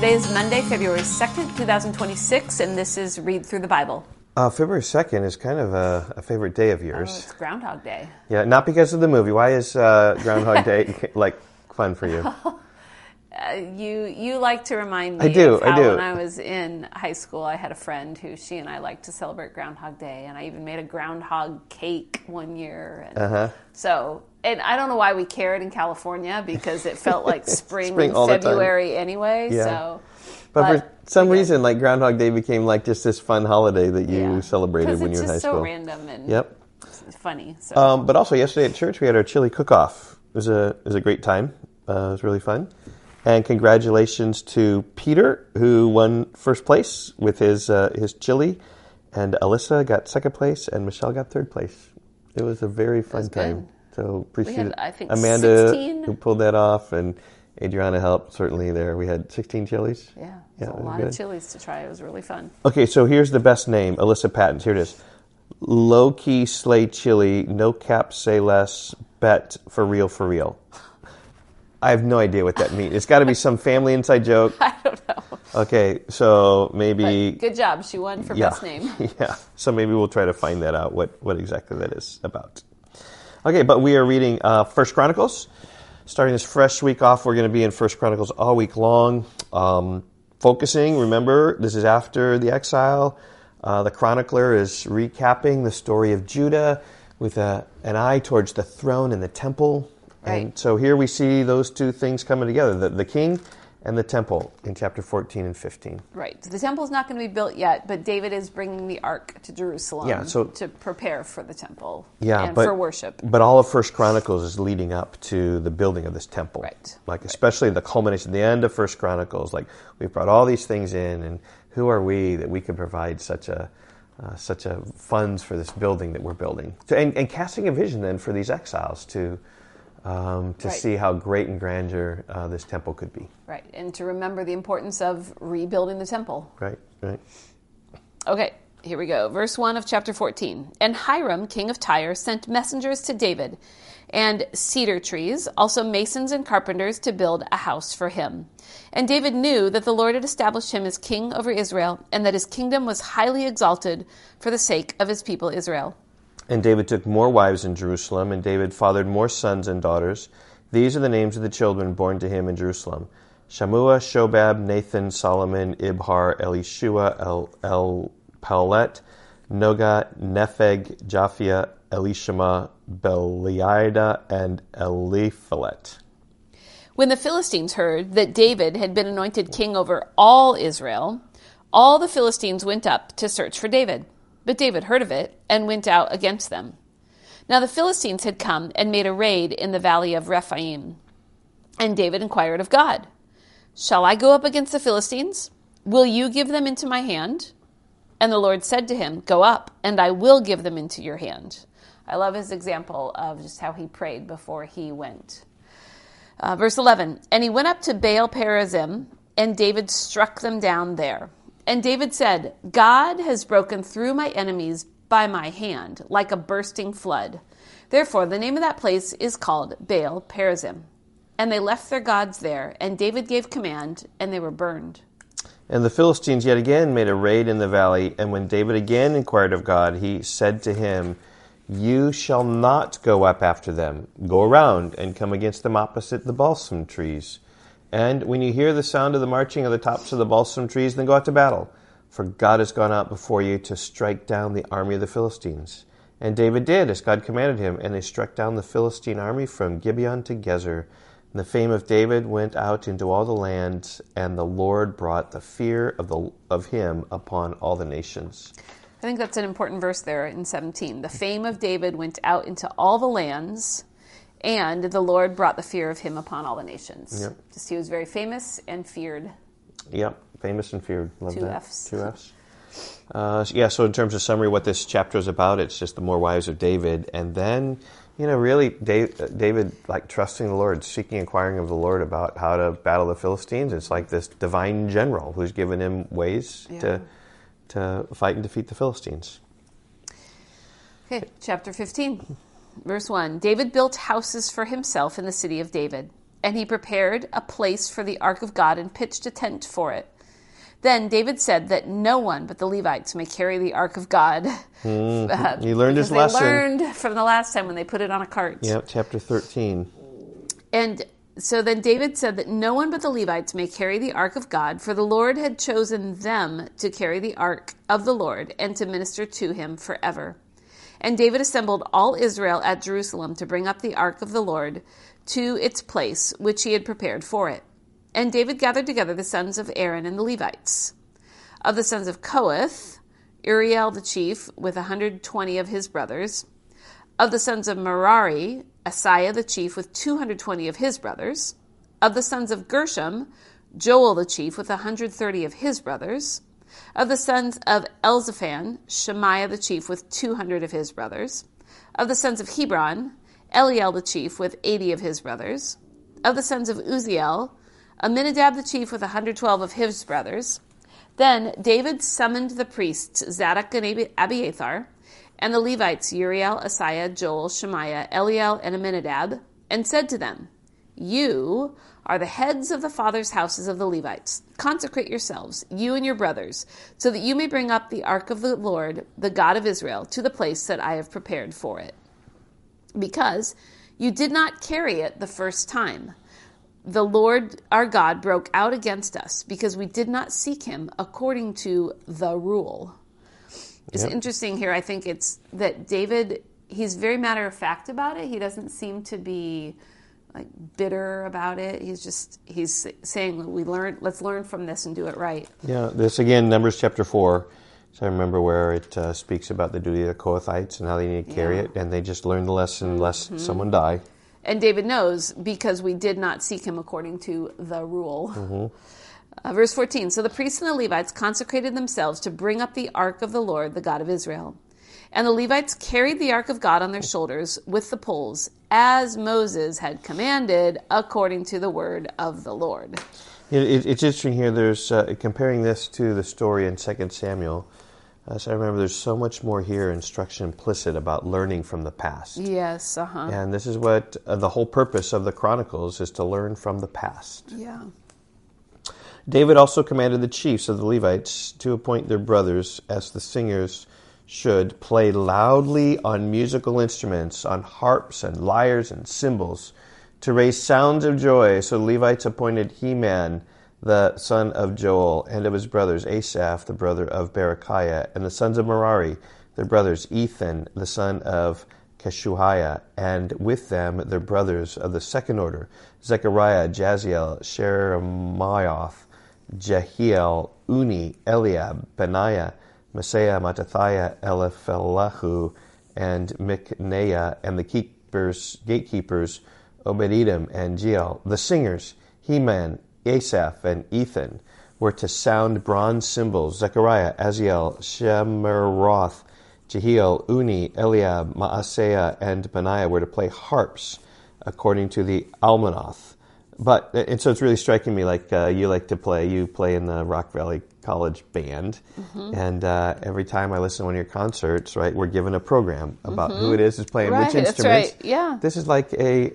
Today is Monday, February 2nd, 2026, and this is Read Through the Bible. February 2nd is kind of a favorite day of yours. Oh, it's Groundhog Day. Yeah, not because of the movie. Why is Groundhog Day like fun for you? You like to remind me I do. when I was in high school, I had a friend who she and I liked to celebrate Groundhog Day, and I even made a groundhog cake one year. And so, and I don't know why we cared in California, because it felt like spring in February anyway. Yeah. So, but for some reason, like Groundhog Day became like just this fun holiday that you celebrated when you were in high school. It's just so random and funny. So. But also yesterday at church we had our chili cook-off. It was a great time. It was really fun. And congratulations to Peter, who won first place with his chili, and Alyssa got second place, and Michelle got third place. It was a very fun time. Good. So appreciate Amanda 16? Who pulled that off, and Adriana helped certainly there. We had 16 chilies. Yeah, it was a lot of chilies to try. It was really fun. Okay, so here's the best name, Alyssa Patton's. Here it is. Low-key slay chili, no cap say less, bet for real for real. I have no idea what that means. It's got to be some family inside joke. I don't know. Okay, so maybe... But good job. She won for best name. Yeah, so maybe we'll try to find that out, what exactly that is about. Okay, but we are reading 1 Chronicles. Starting this fresh week off, we're going to be in 1 Chronicles all week long. Focusing, remember, this is after the exile. The chronicler is recapping the story of Judah with an eye towards the throne and the temple. Right. And so here we see those two things coming together, the king and the temple in chapter 14 and 15. Right. The temple's not going to be built yet, but David is bringing the ark to Jerusalem to prepare for the temple and for worship. But all of 1 Chronicles is leading up to the building of this temple. Right. Like especially the culmination, the end of 1 Chronicles, like we've brought all these things in, and who are we that we could provide such a funds for this building that we're building? And casting a vision then for these exiles to see how great and grandeur this temple could be. Right, and to remember the importance of rebuilding the temple. Right. Okay, here we go. Verse 1 of chapter 14. And Hiram, king of Tyre, sent messengers to David and cedar trees, also masons and carpenters, to build a house for him. And David knew that the Lord had established him as king over Israel, and that his kingdom was highly exalted for the sake of his people Israel. And David took more wives in Jerusalem, and David fathered more sons and daughters. These are the names of the children born to him in Jerusalem: Shammua, Shobab, Nathan, Solomon, Ibhar, Elishua, Pellet, Noga, Nepheg, Japhia, Elishama, Beliada, and Eliphalet. When the Philistines heard that David had been anointed king over all Israel, all the Philistines went up to search for David. But David heard of it and went out against them. Now the Philistines had come and made a raid in the valley of Rephaim. And David inquired of God, "Shall I go up against the Philistines? Will you give them into my hand?" And the Lord said to him, "Go up, and I will give them into your hand." I love his example of just how he prayed before he went. Verse 11, and he went up to Baal Perazim, and David struck them down there. And David said, "God has broken through my enemies by my hand, like a bursting flood." Therefore, the name of that place is called Baal Perazim. And they left their gods there, and David gave command, and they were burned. And the Philistines yet again made a raid in the valley, and when David again inquired of God, he said to him, "You shall not go up after them. Go around and come against them opposite the balsam trees. And when you hear the sound of the marching of the tops of the balsam trees, then go out to battle. For God has gone out before you to strike down the army of the Philistines." And David did as God commanded him, and they struck down the Philistine army from Gibeon to Gezer. And the fame of David went out into all the lands, and the Lord brought the fear of him upon all the nations. I think that's an important verse there in 17. The fame of David went out into all the lands, and the Lord brought the fear of him upon all the nations. Yep. Just he was very famous and feared. Yep, famous and feared. Love that. F's. 2 F's. So in terms of summary, what this chapter is about, it's just the more wives of David. And then, really David, like trusting the Lord, seeking, inquiring of the Lord about how to battle the Philistines. It's like this divine general who's given him ways to fight and defeat the Philistines. Okay, chapter 15. Verse 1, David built houses for himself in the city of David. and he prepared a place for the ark of God and pitched a tent for it. Then David said that no one but the Levites may carry the ark of God. He learned his lesson. They learned from the last time when they put it on a cart. Yep, chapter 13. And so then David said that no one but the Levites may carry the ark of God, for the Lord had chosen them to carry the ark of the Lord and to minister to him forever. And David assembled all Israel at Jerusalem to bring up the ark of the Lord to its place, which he had prepared for it. And David gathered together the sons of Aaron and the Levites. Of the sons of Kohath, Uriel the chief with 120 of his brothers. Of the sons of Merari, Asaiah the chief with 220 of his brothers. Of the sons of Gershom, Joel the chief with 130 of his brothers. Of the sons of Elzaphan, Shemaiah the chief with 200 of his brothers. Of the sons of Hebron, Eliel the chief with 80 of his brothers. Of the sons of Uzziel, Aminadab the chief with 112 of his brothers. Then David summoned the priests Zadok and Abiathar, and the Levites Uriel, Asaiah, Joel, Shemaiah, Eliel, and Aminadab, and said to them, "You are the heads of the fathers' houses of the Levites. Consecrate yourselves, you and your brothers, so that you may bring up the ark of the Lord, the God of Israel, to the place that I have prepared for it. Because you did not carry it the first time. The Lord our God broke out against us because we did not seek him according to the rule." It's interesting here. I think it's that David, he's very matter of fact about it. He doesn't seem to be like bitter about it. He's saying let's learn from this and do it right. Yeah, this again, Numbers chapter 4. So I remember where it speaks about the duty of the Kohathites and how they need to carry it, and they just learned the lesson lest someone die. And David knows because we did not seek him according to the rule. Verse 14, so the priests and the Levites consecrated themselves to bring up the ark of the Lord, the God of Israel. And the Levites carried the ark of God on their shoulders with the poles, as Moses had commanded, according to the word of the Lord. It's interesting here. There's comparing this to the story in 2 Samuel. So I remember there's so much more here, instruction implicit about learning from the past. Yes, And this is what the whole purpose of the Chronicles is, to learn from the past. Yeah. David also commanded the chiefs of the Levites to appoint their brothers as the singers should play loudly on musical instruments, on harps and lyres and cymbals, to raise sounds of joy. So the Levites appointed Heman, the son of Joel, and of his brothers Asaph, the brother of Berechiah, and the sons of Merari, their brothers Ethan, the son of Keshuhiah, and with them their brothers of the second order, Zechariah, Jaziel, Sheremoth, Jehiel, Uni, Eliab, Benaiah, Messiah, Mattathiah, Eliphelahu, and Mikneiah, and the gatekeepers, Obed-Edom and Jeiel. The singers, Heman, Asaph, and Ethan, were to sound bronze cymbals. Zechariah, Aziel, Shemeroth, Jehiel, Uni, Eliab, Maaseiah, and Benaiah were to play harps according to the almanac. And so it's really striking me, like you play in the Rock Valley College band, and every time I listen to one of your concerts, right, we're given a program about who it is who's playing which instruments. That's right. Yeah. This is like a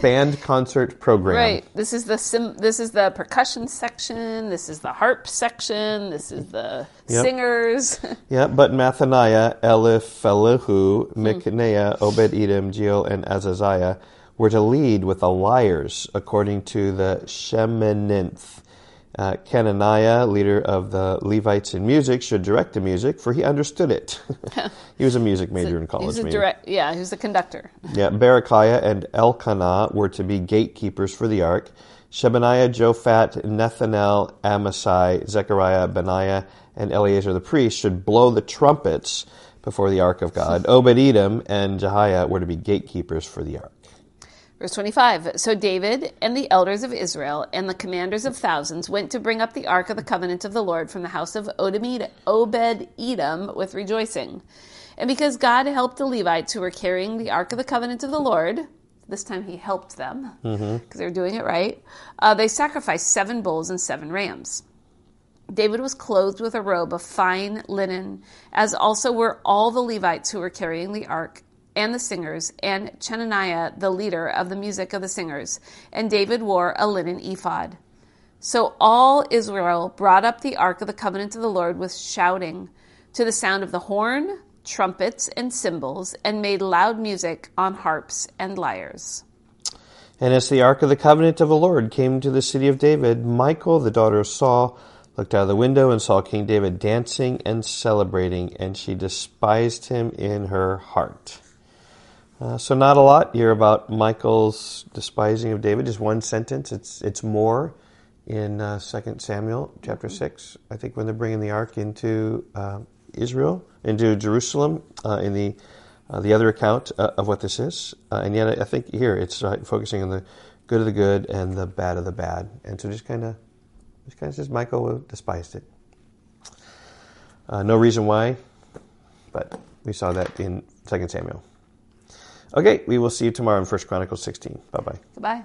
band concert program. Right. This is the percussion section. This is the harp section. This is the singers. Yeah, but Mathaniah, Eliphelahu, Mikneiah, Obed-Edom, Jeiel, and Azaziah were to lead with the lyres according to the Sheminith. Kenaniah, leader of the Levites in music, should direct the music, for he understood it. He was a music major in college. He was the conductor. Yeah, Berechiah and Elkanah were to be gatekeepers for the ark. Shebaniah, Jophat, Nethanel, Amasai, Zechariah, Benaiah, and Eleazar the priest should blow the trumpets before the ark of God. Obed-Edom and Jehiah were to be gatekeepers for the ark. Verse 25, so David and the elders of Israel and the commanders of thousands went to bring up the ark of the covenant of the Lord from the house of Obed-Edom with rejoicing. And because God helped the Levites who were carrying the ark of the covenant of the Lord, this time he helped them because they were doing it right, they sacrificed 7 bulls and 7 rams. David was clothed with a robe of fine linen, as also were all the Levites who were carrying the ark. and the singers, and Chenaniah, the leader of the music of the singers. And David wore a linen ephod. So all Israel brought up the ark of the covenant of the Lord with shouting, to the sound of the horn, trumpets, and cymbals, and made loud music on harps and lyres. And as the ark of the covenant of the Lord came to the city of David, Michal, the daughter of Saul, looked out of the window and saw King David dancing and celebrating, and she despised him in her heart. So not a lot here about Michal's despising of David. Just one sentence. It's more in 2 Samuel chapter 6. I think when they're bringing the ark into Israel, into Jerusalem, in the other account of what this is. And yet I think here it's focusing on the good of the good and the bad of the bad. And so just kind of says Michal despised it. No reason why, but we saw that in 2 Samuel. Okay, we will see you tomorrow in 1 Chronicles 16. Bye-bye. Goodbye.